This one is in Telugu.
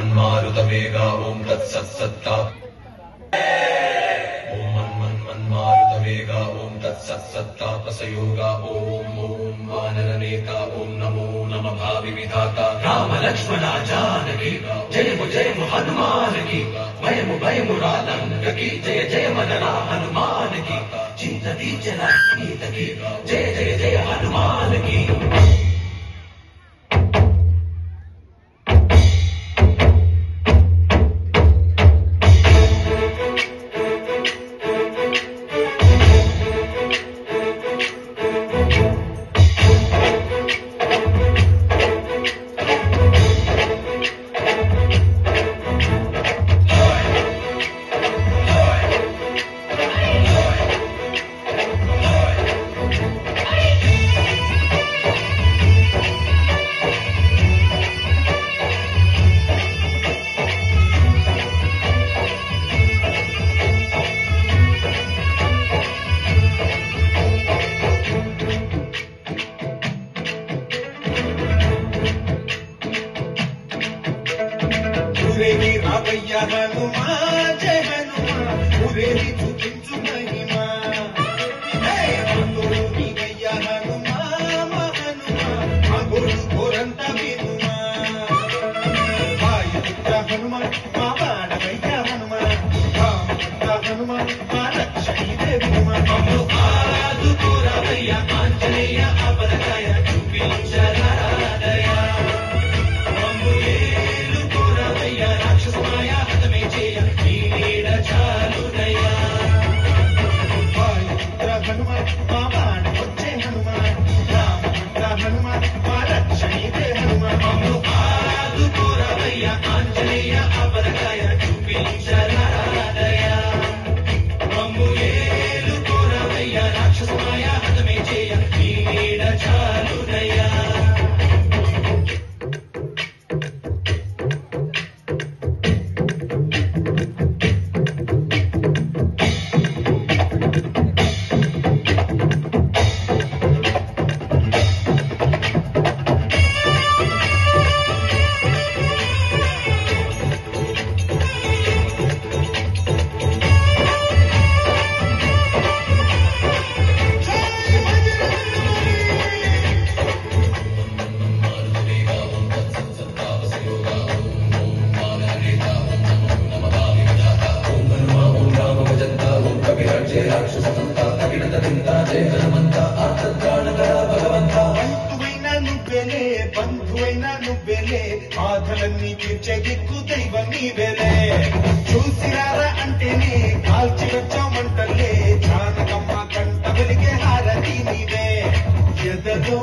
मन्मारुतवेगा ॐ तत्सत्सत्ता ॐ मन्मारुतवेगा ॐ तत्सत्सत्तापसयोगा ॐ वानरनेता ॐ नमो नमः भाविविधाता राम लक्ष्मण जानकी जय हनुमान की भयमु रालंक की जय मनरा हनुमान की चिंतती चला गीत की जय हनुमान की। रावయ్య హనుమా జయ హనుమా ఊరేగి చూపించు మహిమా తోడు నీవయ్య హనుమా మా హనుమా మా గోడు కోరంత వినుమా వాయుపుత్ర హనుమా మా బాణవయ్య హనుమా రామపుత్ర హనుమా మా లక్ష్మీదే వినుమా మమ్ము ఆదుకోరావయ్య ఆంజనేయ అపరకాయ చూపించరాదయ మమ్ము ఏలుకోరావయ్య రాక్షసమాయ హతమే చేయ నీ నీడ చాలుదయ్యా వాయుపుత్ర హనుమ మా బాణవొచ్చే హనుమ రామపుత్ర హనుమ మా లక్ష్మీదే హనుమ మమ్ము ఆదుకోరావయ్య ఆంజనేయ అపరకాయ చూపించరాదయ మమ్ము ఏలుకోరావయ్య రాక్షసమాయ హతమే చేయ నీ నీడ చాలుదయ్యా। బంధువైనా నువ్వేలే ఆధలన్నీ తీర్చే దిక్కు దైవం నీవేలే చూసిరారా అంటేనే కాల్చి వచ్చామంటలే జానకమ్మ కంట వెలిగే హారతి నీవే ఎదలో